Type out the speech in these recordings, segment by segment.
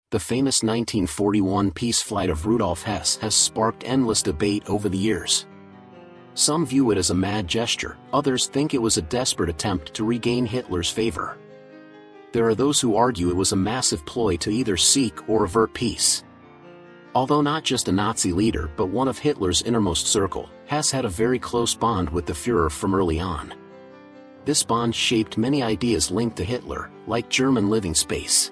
The famous 1941 peace flight of Rudolf Hess has sparked endless debate over the years. Some view it as a mad gesture, others think it was a desperate attempt to regain Hitler's favor. There are those who argue it was a massive ploy to either seek or avert peace. Although not just a Nazi leader but one of Hitler's innermost circle, Hess had a very close bond with the Führer from early on. This bond shaped many ideas linked to Hitler, like German living space.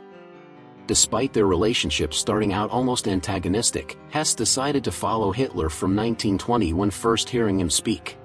Despite their relationship starting out almost antagonistic, Hess decided to follow Hitler from 1920 when first hearing him speak.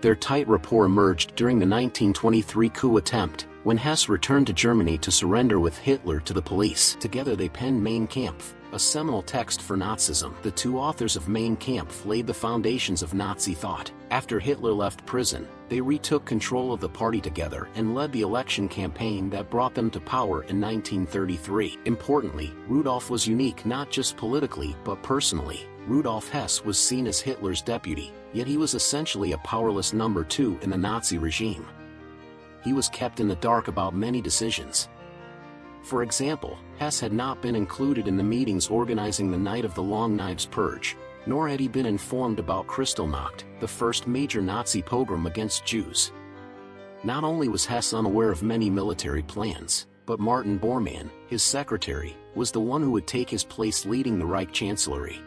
Their tight rapport emerged during the 1923 coup attempt, when Hess returned to Germany to surrender with Hitler to the police. Together they penned Mein Kampf, a seminal text for Nazism. The two authors of Mein Kampf laid the foundations of Nazi thought. After Hitler left prison, they retook control of the party together and led the election campaign that brought them to power in 1933. Importantly, Rudolf was unique not just politically but personally. Rudolf Hess was seen as Hitler's deputy, yet he was essentially a powerless number two in the Nazi regime. He was kept in the dark about many decisions. For example, Hess had not been included in the meetings organizing the Night of the Long Knives Purge, nor had he been informed about Kristallnacht, the first major Nazi pogrom against Jews. Not only was Hess unaware of many military plans, but Martin Bormann, his secretary, was the one who would take his place leading the Reich Chancellery.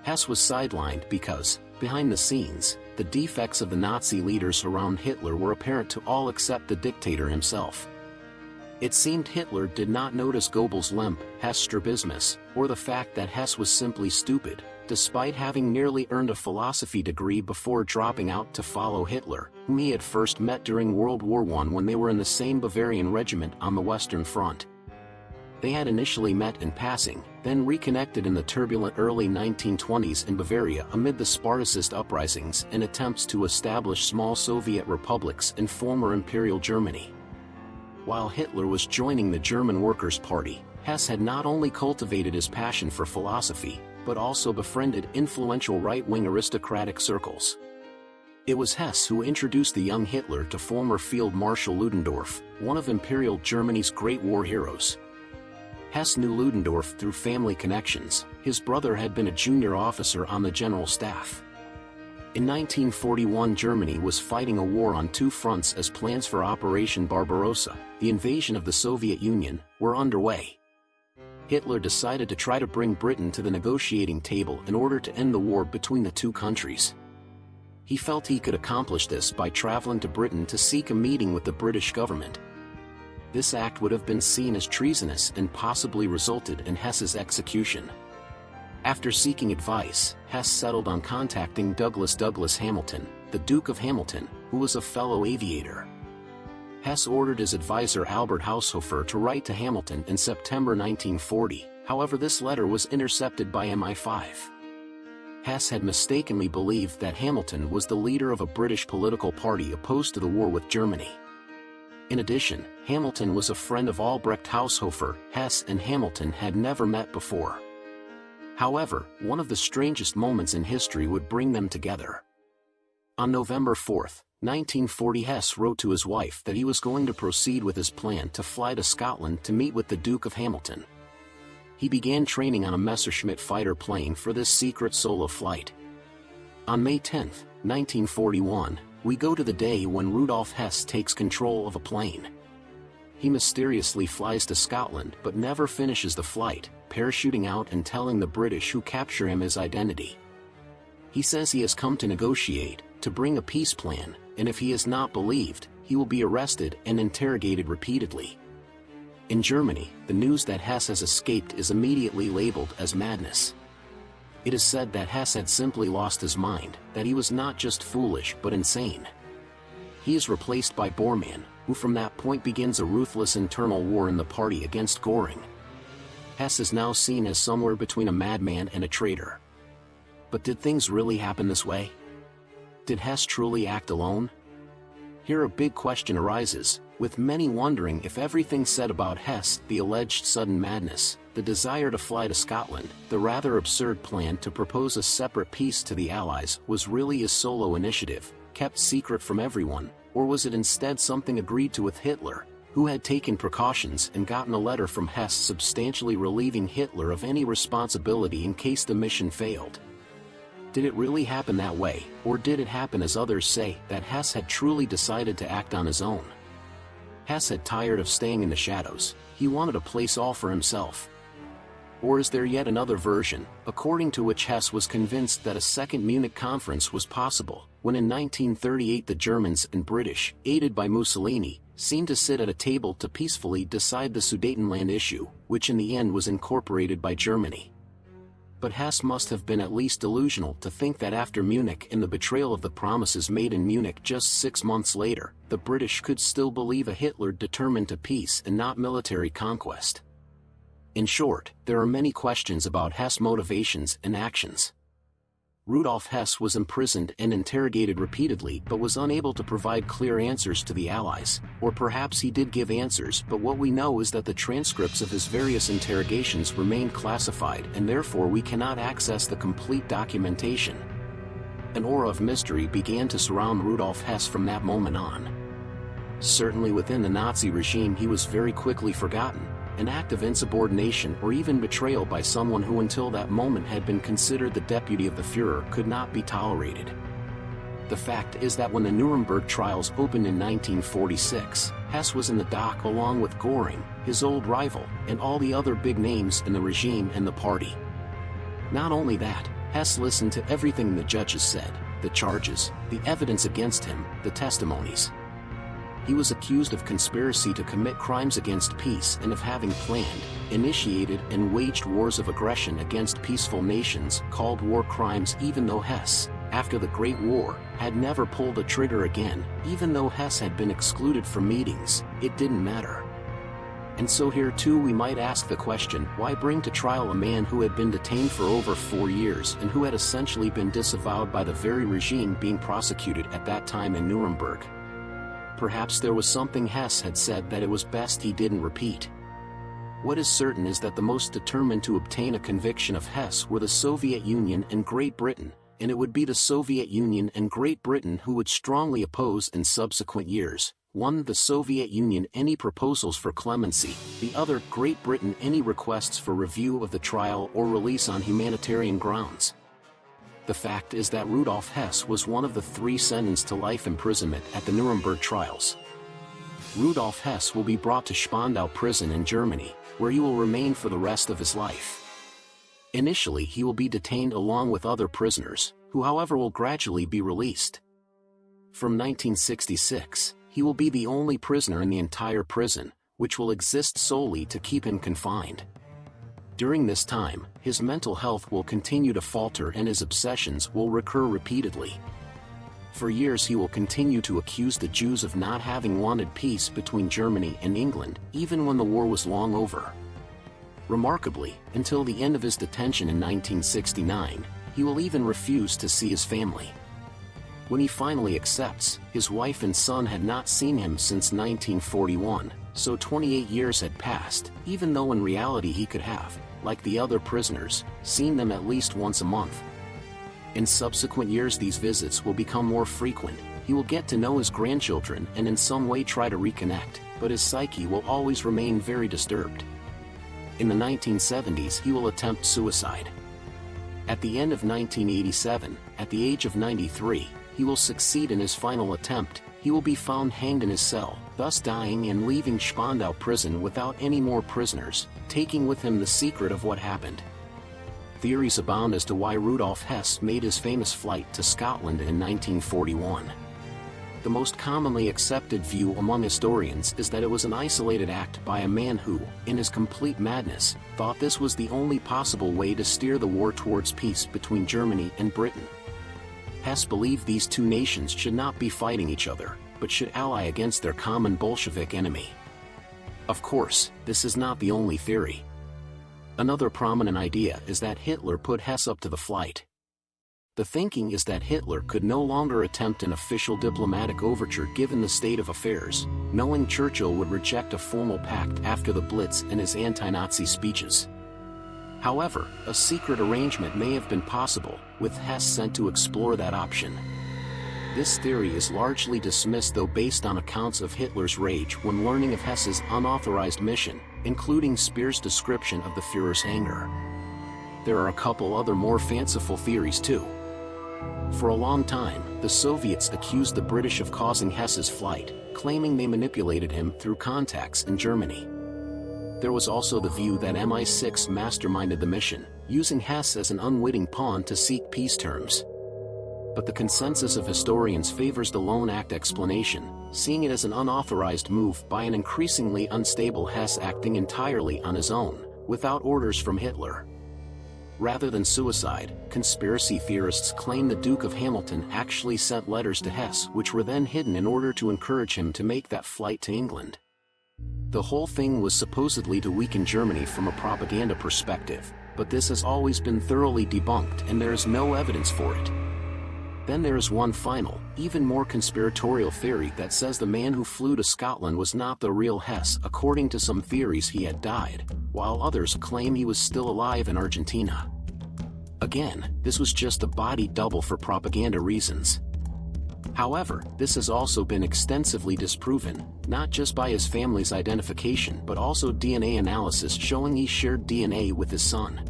Hess was sidelined because, behind the scenes, the defects of the Nazi leaders around Hitler were apparent to all except the dictator himself. It seemed Hitler did not notice Goebbels' limp, Hess' strabismus, or the fact that Hess was simply stupid, despite having nearly earned a philosophy degree before dropping out to follow Hitler, whom he had first met during World War I when they were in the same Bavarian regiment on the Western Front. They had initially met in passing, then reconnected in the turbulent early 1920s in Bavaria amid the Spartacist uprisings and attempts to establish small Soviet republics in former Imperial Germany. While Hitler was joining the German Workers' Party, Hess had not only cultivated his passion for philosophy, but also befriended influential right-wing aristocratic circles. It was Hess who introduced the young Hitler to former Field Marshal Ludendorff, one of Imperial Germany's great war heroes. Hess knew Ludendorff through family connections. His brother had been a junior officer on the general staff. In 1941, Germany was fighting a war on two fronts as plans for Operation Barbarossa, the invasion of the Soviet Union, were underway. Hitler decided to try to bring Britain to the negotiating table in order to end the war between the two countries. He felt he could accomplish this by traveling to Britain to seek a meeting with the British government. This act would have been seen as treasonous and possibly resulted in Hess's execution. After seeking advice, Hess settled on contacting Douglas Hamilton, the Duke of Hamilton, who was a fellow aviator. Hess ordered his advisor Albert Haushofer to write to Hamilton in September 1940, however this letter was intercepted by MI5. Hess had mistakenly believed that Hamilton was the leader of a British political party opposed to the war with Germany. In addition, Hamilton was a friend of Albrecht Haushofer. Hess and Hamilton had never met before. However, one of the strangest moments in history would bring them together. On November 4, 1940, Hess wrote to his wife that he was going to proceed with his plan to fly to Scotland to meet with the Duke of Hamilton. He began training on a Messerschmitt fighter plane for this secret solo flight. On May 10, 1941, we go to the day when Rudolf Hess takes control of a plane. He mysteriously flies to Scotland but never finishes the flight, parachuting out and telling the British who capture him his identity. He says he has come to negotiate, to bring a peace plan, and if he is not believed, he will be arrested and interrogated repeatedly. In Germany, the news that Hess has escaped is immediately labeled as madness. It is said that Hess had simply lost his mind, that he was not just foolish but insane. He is replaced by Bormann, who from that point begins a ruthless internal war in the party against Göring. Hess is now seen as somewhere between a madman and a traitor. But did things really happen this way? Did Hess truly act alone? Here a big question arises, with many wondering if everything said about Hess, the alleged sudden madness, the desire to fly to Scotland, the rather absurd plan to propose a separate peace to the Allies, was really his solo initiative, kept secret from everyone, or was it instead something agreed to with Hitler, who had taken precautions and gotten a letter from Hess substantially relieving Hitler of any responsibility in case the mission failed. Did it really happen that way, or did it happen as others say, that Hess had truly decided to act on his own? Hess had tired of staying in the shadows, he wanted a place all for himself. Or is there yet another version, according to which Hess was convinced that a second Munich conference was possible, when in 1938 the Germans and British, aided by Mussolini, seemed to sit at a table to peacefully decide the Sudetenland issue, which in the end was incorporated by Germany. But Hess must have been at least delusional to think that after Munich and the betrayal of the promises made in Munich just 6 months later, the British could still believe a Hitler determined to peace and not military conquest. In short, there are many questions about Hess' motivations and actions. Rudolf Hess was imprisoned and interrogated repeatedly but was unable to provide clear answers to the Allies, or perhaps he did give answers, but what we know is that the transcripts of his various interrogations remained classified and therefore we cannot access the complete documentation. An aura of mystery began to surround Rudolf Hess from that moment on. Certainly within the Nazi regime he was very quickly forgotten. An act of insubordination or even betrayal by someone who until that moment had been considered the deputy of the Führer could not be tolerated. The fact is that when the Nuremberg trials opened in 1946, Hess was in the dock along with Göring, his old rival, and all the other big names in the regime and the party. Not only that, Hess listened to everything the judges said, the charges, the evidence against him, the testimonies. He was accused of conspiracy to commit crimes against peace and of having planned, initiated and waged wars of aggression against peaceful nations called war crimes, even though Hess, after the Great War, had never pulled a trigger again. Even though Hess had been excluded from meetings, it didn't matter. And so here too we might ask the question, why bring to trial a man who had been detained for over 4 years and who had essentially been disavowed by the very regime being prosecuted at that time in Nuremberg? Perhaps there was something Hess had said that it was best he didn't repeat. What is certain is that the most determined to obtain a conviction of Hess were the Soviet Union and Great Britain, and it would be the Soviet Union and Great Britain who would strongly oppose in subsequent years. One, the Soviet Union any proposals for clemency, the other, Great Britain any requests for review of the trial or release on humanitarian grounds. The fact is that Rudolf Hess was one of the 3 sentenced to life imprisonment at the Nuremberg trials. Rudolf Hess will be brought to Spandau prison in Germany, where he will remain for the rest of his life. Initially he will be detained along with other prisoners, who however will gradually be released. From 1966, he will be the only prisoner in the entire prison, which will exist solely to keep him confined. During this time, his mental health will continue to falter and his obsessions will recur repeatedly. For years he will continue to accuse the Jews of not having wanted peace between Germany and England, even when the war was long over. Remarkably, until the end of his detention in 1969, he will even refuse to see his family. When he finally accepts, his wife and son had not seen him since 1941, so 28 years had passed, even though in reality he could have, like the other prisoners, seen them at least once a month. In subsequent years these visits will become more frequent, he will get to know his grandchildren and in some way try to reconnect, but his psyche will always remain very disturbed. In the 1970s he will attempt suicide. At the end of 1987, at the age of 93, he will succeed in his final attempt. He will be found hanged in his cell, thus dying and leaving Spandau prison without any more prisoners, taking with him the secret of what happened. Theories abound as to why Rudolf Hess made his famous flight to Scotland in 1941. The most commonly accepted view among historians is that it was an isolated act by a man who, in his complete madness, thought this was the only possible way to steer the war towards peace between Germany and Britain. Hess believed these 2 nations should not be fighting each other, but should ally against their common Bolshevik enemy. Of course, this is not the only theory. Another prominent idea is that Hitler put Hess up to the flight. The thinking is that Hitler could no longer attempt an official diplomatic overture given the state of affairs, knowing Churchill would reject a formal pact after the Blitz and his anti-Nazi speeches. However, a secret arrangement may have been possible, with Hess sent to explore that option. This theory is largely dismissed, though, based on accounts of Hitler's rage when learning of Hess's unauthorized mission, including Speer's description of the Führer's anger. There are a couple other more fanciful theories too. For a long time, the Soviets accused the British of causing Hess's flight, claiming they manipulated him through contacts in Germany. There was also the view that MI6 masterminded the mission, using Hess as an unwitting pawn to seek peace terms. But the consensus of historians favors the lone act explanation, seeing it as an unauthorized move by an increasingly unstable Hess acting entirely on his own, without orders from Hitler. Rather than suicide, conspiracy theorists claim the Duke of Hamilton actually sent letters to Hess, which were then hidden in order to encourage him to make that flight to England. The whole thing was supposedly to weaken Germany from a propaganda perspective, but this has always been thoroughly debunked and there is no evidence for it. Then there is one final, even more conspiratorial theory that says the man who flew to Scotland was not the real Hess. According to some theories, he had died, while others claim he was still alive in Argentina. Again, this was just a body double for propaganda reasons. However, this has also been extensively disproven, not just by his family's identification but also DNA analysis showing he shared DNA with his son.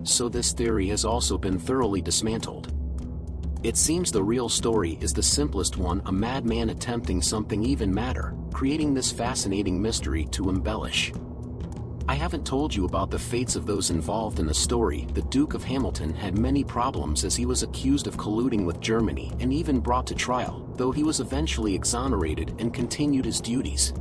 So this theory has also been thoroughly dismantled. It seems the real story is the simplest one: a madman attempting something even madder, creating this fascinating mystery to embellish. I haven't told you about the fates of those involved in the story. The Duke of Hamilton had many problems as he was accused of colluding with Germany and even brought to trial, though he was eventually exonerated and continued his duties.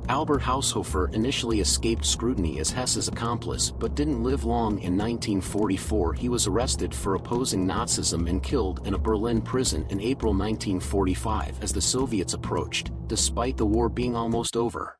Albert Haushofer initially escaped scrutiny as Hess's accomplice but didn't live long. In 1944 he was arrested for opposing Nazism and killed in a Berlin prison in April 1945 as the Soviets approached, despite the war being almost over.